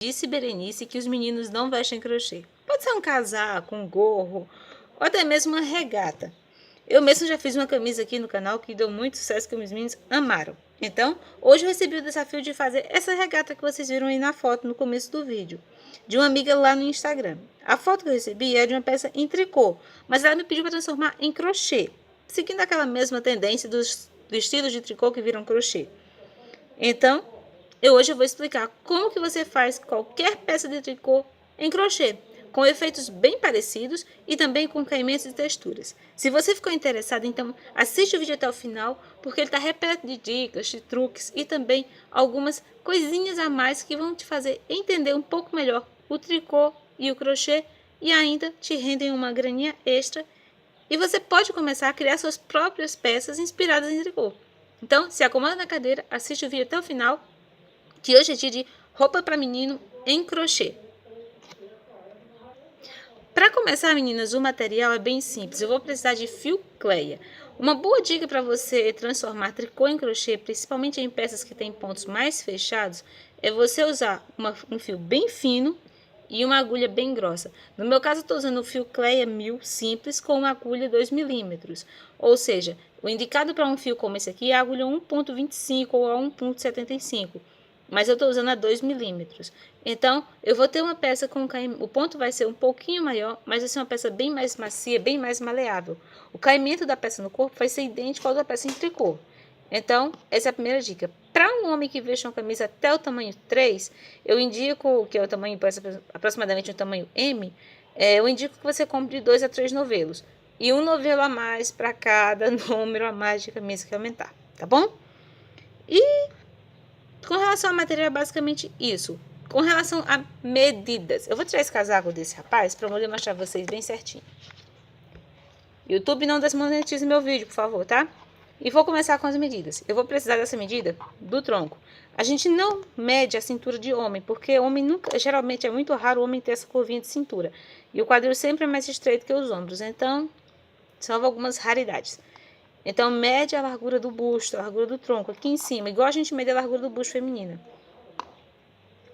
Disse Berenice que os meninos não vestem crochê. Pode ser um casaco, um gorro, ou até mesmo uma regata. Eu mesmo já fiz uma camisa aqui no canal que deu muito sucesso, que os meninos amaram. Então, hoje eu recebi o desafio de fazer essa regata que vocês viram aí na foto no começo do vídeo, de uma amiga lá no Instagram. A foto que eu recebi é de uma peça em tricô, mas ela me pediu para transformar em crochê, seguindo aquela mesma tendência dos vestidos de tricô que viram crochê. Então, hoje eu vou explicar como que você faz qualquer peça de tricô em crochê, com efeitos bem parecidos e também com caimentos e texturas. Se você ficou interessado, então assiste o vídeo até o final, porque ele está repleto de dicas, de truques e também algumas coisinhas a mais que vão te fazer entender um pouco melhor o tricô e o crochê e ainda te rendem uma graninha extra. E você pode começar a criar suas próprias peças inspiradas em tricô. Então, se acomoda na cadeira, assiste o vídeo até o final, que hoje é dia de roupa para menino em crochê. Para começar, meninas, o material é bem simples. Eu vou precisar de fio Cleia. Uma boa dica para você transformar tricô em crochê, principalmente em peças que têm pontos mais fechados, é você usar um fio bem fino e uma agulha bem grossa. No meu caso, estou usando o fio Cleia 1000 simples com uma agulha 2 milímetros. Ou seja, o indicado para um fio como esse aqui é a agulha 1,25 ou a 1,75. Mas eu estou usando a 2 milímetros. Então, eu vou ter uma peça com o ponto vai ser um pouquinho maior, mas vai ser uma peça bem mais macia, bem mais maleável. O caimento da peça no corpo vai ser idêntico ao da peça em tricô. Então, essa é a primeira dica. Para um homem que veste uma camisa até o tamanho 3, eu indico, que é o tamanho, aproximadamente o tamanho M, eu indico que você compre de 2 a 3 novelos. E um novelo a mais para cada número a mais de camisa que aumentar, tá bom? E com relação ao material, é basicamente isso. Com relação a medidas, eu vou tirar esse casaco desse rapaz para poder mostrar pra vocês bem certinho. YouTube, não desmonetize meu vídeo, por favor, tá? E vou começar com as medidas. Eu vou precisar dessa medida do tronco. A gente não mede a cintura de homem, porque homem nunca, geralmente é muito raro o homem ter essa curvinha de cintura. E o quadril sempre é mais estreito que os ombros, então, salvo algumas raridades. Então, mede a largura do busto, a largura do tronco, aqui em cima, igual a gente mede a largura do busto feminina.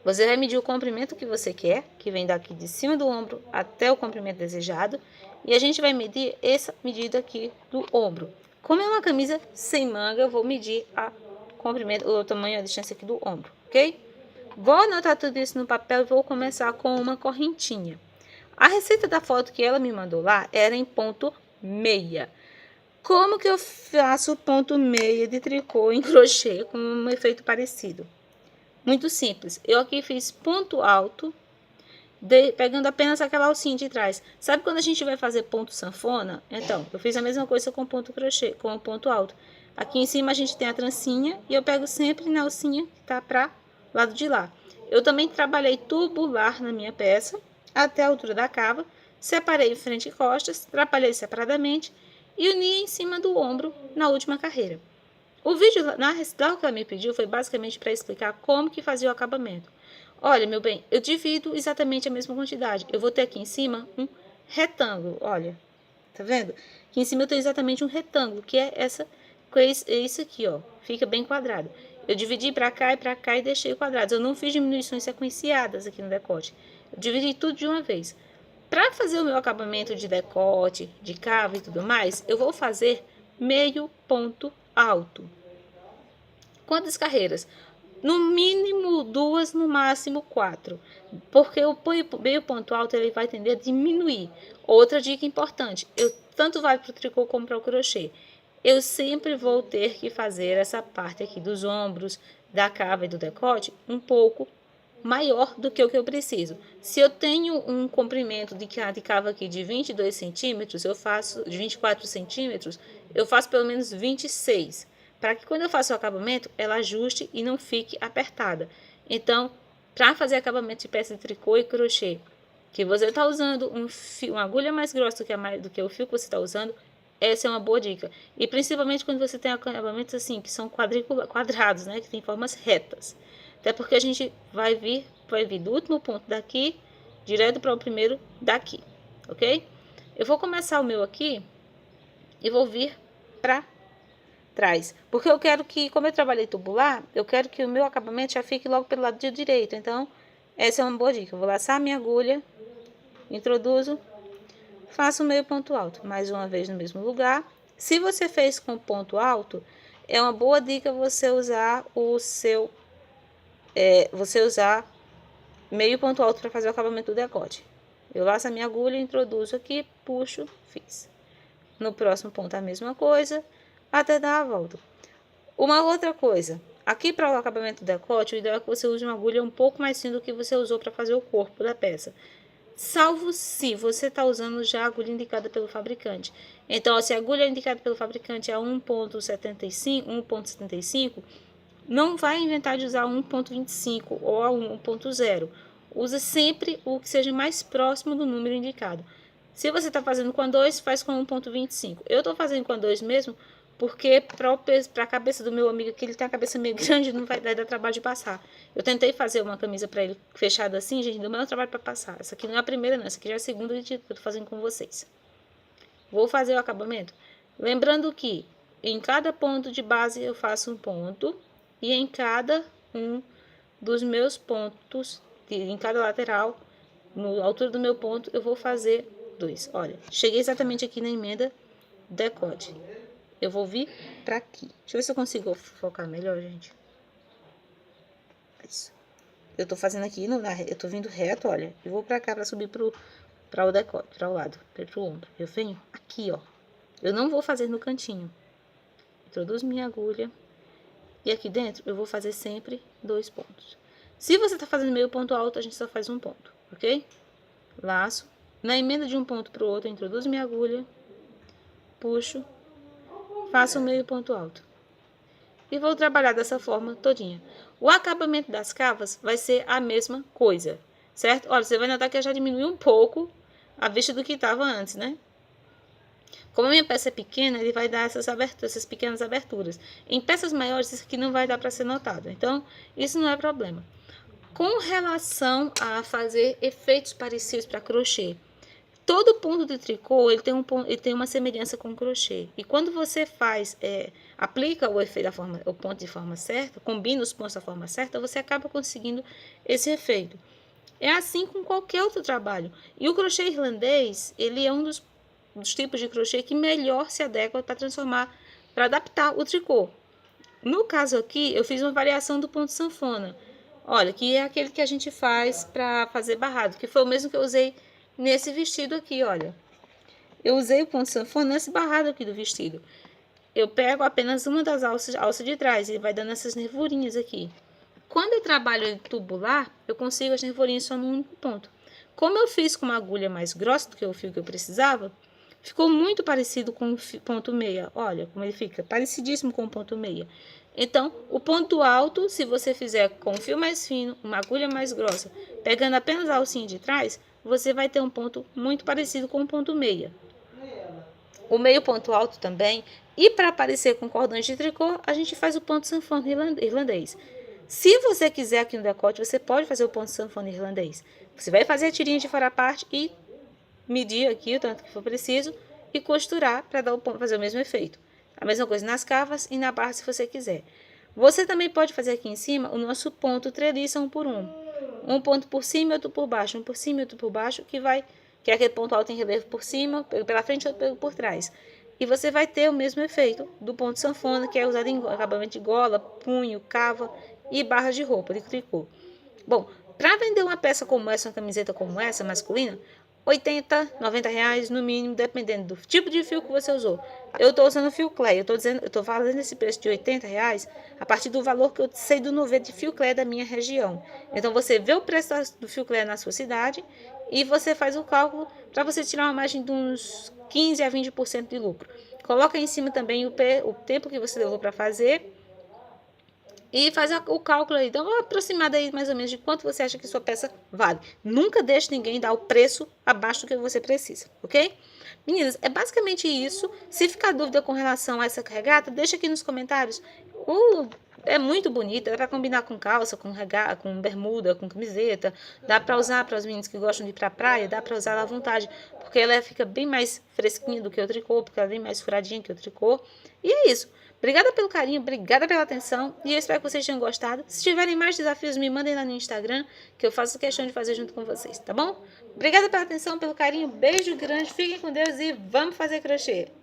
Você vai medir o comprimento que você quer, que vem daqui de cima do ombro até o comprimento desejado. E a gente vai medir essa medida aqui do ombro. Como é uma camisa sem manga, eu vou medir o tamanho, a distância aqui do ombro, ok? Vou anotar tudo isso no papel e vou começar com uma correntinha. A receita da foto que ela me mandou lá era em ponto meia. Como que eu faço ponto meia de tricô em crochê com um efeito parecido? Muito simples. Eu aqui fiz ponto alto, pegando apenas aquela alcinha de trás. Sabe quando a gente vai fazer ponto sanfona? Então, eu fiz a mesma coisa com ponto crochê, com o ponto alto. Aqui em cima a gente tem a trancinha e eu pego sempre na alcinha que tá para lado de lá. Eu também trabalhei tubular na minha peça, até a altura da cava. Separei frente e costas, trabalhei separadamente e uni em cima do ombro na última carreira. O vídeo na que ela me pediu foi basicamente para explicar como que fazia o acabamento. Olha, meu bem, eu divido exatamente a mesma quantidade. Eu vou ter aqui em cima um retângulo, olha, tá vendo? Aqui em cima eu tenho exatamente um retângulo, que é isso aqui, ó, fica bem quadrado. Eu dividi para cá e deixei quadrados. Eu não fiz diminuições sequenciadas aqui no decote. Eu dividi tudo de uma vez. Para fazer o meu acabamento de decote, de cava e tudo mais, eu vou fazer meio ponto alto. Quantas carreiras? No mínimo 2, no máximo 4. Porque o meio ponto alto ele vai tender a diminuir. Outra dica importante, tanto vale para o tricô como para o crochê. Eu sempre vou ter que fazer essa parte aqui dos ombros, da cava e do decote um pouco maior do que o que eu preciso. Se eu tenho um comprimento de cava aqui de 22 centímetros, eu faço de 24 centímetros, eu faço pelo menos 26, para que quando eu faço o acabamento, ela ajuste e não fique apertada. Então, para fazer acabamento de peça de tricô e crochê, que você está usando uma agulha mais grossa do que o fio que você está usando, essa é uma boa dica. E principalmente quando você tem acabamentos assim, que são quadrados, né, que tem formas retas. Até porque a gente vai vir do último ponto daqui, direto para o primeiro daqui, ok? Eu vou começar o meu aqui e vou vir para trás. Porque eu quero que, como eu trabalhei tubular, eu quero que o meu acabamento já fique logo pelo lado direito. Então, Essa é uma boa dica. Eu vou laçar a minha agulha, introduzo, faço o meio ponto alto, mais uma vez no mesmo lugar. Se você fez com ponto alto, é uma boa dica você usar você usar meio ponto alto para fazer o acabamento do decote. Eu laço a minha agulha, introduzo aqui, puxo, fiz. No próximo ponto a mesma coisa, até dar a volta. Uma outra coisa, aqui para o acabamento do decote, o ideal é que você use uma agulha um pouco mais fina do que você usou para fazer o corpo da peça. Salvo se você está usando já a agulha indicada pelo fabricante. Então, se a agulha indicada pelo fabricante é 1.75, não vai inventar de usar 1.25 ou a 1.0. Use sempre o que seja mais próximo do número indicado. Se você está fazendo com a 2, faz com 1.25. Eu estou fazendo com a 2 mesmo, porque para a cabeça do meu amigo, que ele tem a cabeça meio grande, não vai dar trabalho de passar. Eu tentei fazer uma camisa para ele fechada assim, gente, deu o meu trabalho para passar. Essa aqui não é a primeira, não. Essa aqui já é a segunda que eu estou fazendo com vocês. Vou fazer o acabamento. Lembrando que em cada ponto de base eu faço um ponto. E em cada um dos meus pontos, em cada lateral, na altura do meu ponto, eu vou fazer 2. Olha, cheguei exatamente aqui na emenda decote. Eu vou vir pra aqui. Deixa eu ver se eu consigo focar melhor, gente. Isso. Eu tô fazendo aqui, eu tô vindo reto, olha. Eu vou pra cá pra subir pra o decote, pra o lado, pro ombro. Eu venho aqui, ó. Eu não vou fazer no cantinho. Introduzo minha agulha. E aqui dentro eu vou fazer sempre 2 pontos. Se você tá fazendo meio ponto alto, a gente só faz um ponto, ok? Laço. Na emenda de um ponto pro outro, eu introduzo minha agulha. Puxo. Faço o meio ponto alto. E vou trabalhar dessa forma todinha. O acabamento das cavas vai ser a mesma coisa, certo? Olha, você vai notar que eu já diminui um pouco a vista do que estava antes, né? Como a minha peça é pequena, ele vai dar essas pequenas aberturas. Em peças maiores, isso aqui não vai dar para ser notado. Então, isso não é problema. Com relação a fazer efeitos parecidos para crochê, todo ponto de tricô ele tem uma semelhança com o crochê. E quando você aplica o efeito o ponto de forma certa, combina os pontos da forma certa, você acaba conseguindo esse efeito. É assim com qualquer outro trabalho. E o crochê irlandês, ele é um dos tipos de crochê que melhor se adequa para adaptar o tricô. No caso aqui, eu fiz uma variação do ponto sanfona. Olha, que é aquele que a gente faz para fazer barrado, que foi o mesmo que eu usei nesse vestido aqui, olha. Eu usei o ponto sanfona nesse barrado aqui do vestido. Eu pego apenas uma das alças de trás e vai dando essas nervurinhas aqui. Quando eu trabalho em tubular, eu consigo as nervurinhas só num único ponto. Como eu fiz com uma agulha mais grossa do que o fio que eu precisava, ficou muito parecido com o ponto meia. Olha como ele fica, parecidíssimo com o ponto meia. Então, o ponto alto, se você fizer com um fio mais fino, uma agulha mais grossa, pegando apenas a alcinha de trás, você vai ter um ponto muito parecido com o ponto meia. O meio ponto alto também. E para aparecer com cordões de tricô, a gente faz o ponto sanfona irlandês. Se você quiser aqui no decote, você pode fazer o ponto sanfona irlandês. Você vai fazer a tirinha de fora a parte e medir aqui o tanto que for preciso e costurar para fazer o mesmo efeito. A mesma coisa nas cavas e na barra se você quiser. Você também pode fazer aqui em cima o nosso ponto treliça 1 por 1. Um ponto por cima e outro por baixo. Um por cima e outro por baixo, que é aquele ponto alto em relevo por cima, pela frente e outro por trás. E você vai ter o mesmo efeito do ponto sanfona, que é usado em acabamento de gola, punho, cava e barras de roupa, de tricô. Bom, para vender uma peça como essa, uma camiseta como essa, masculina, 80, 90 reais no mínimo, dependendo do tipo de fio que você usou. Eu estou usando fio Clé, eu estou fazendo esse preço de 80 reais a partir do valor que eu sei do novelo de fio Clé da minha região. Então você vê o preço do fio Clé na sua cidade e você faz o cálculo para você tirar uma margem de uns 15 a 20% de lucro. Coloca em cima também o tempo que você levou para fazer e faz o cálculo aí, dá uma aproximada aí mais ou menos de quanto você acha que sua peça vale. Nunca deixe ninguém dar o preço abaixo do que você precisa, ok? Meninas, é basicamente isso. Se ficar dúvida com relação a essa regata, deixa aqui nos comentários. É muito bonita, dá para combinar com calça, com regata, com bermuda, com camiseta. Dá para usar para os meninos que gostam de ir para a praia, dá para usar ela à vontade, porque ela fica bem mais fresquinha do que o tricô, porque ela é bem mais furadinha que o tricô. E é isso. Obrigada pelo carinho, obrigada pela atenção e eu espero que vocês tenham gostado. Se tiverem mais desafios, me mandem lá no Instagram, que eu faço questão de fazer junto com vocês, tá bom? Obrigada pela atenção, pelo carinho, beijo grande, fiquem com Deus e vamos fazer crochê!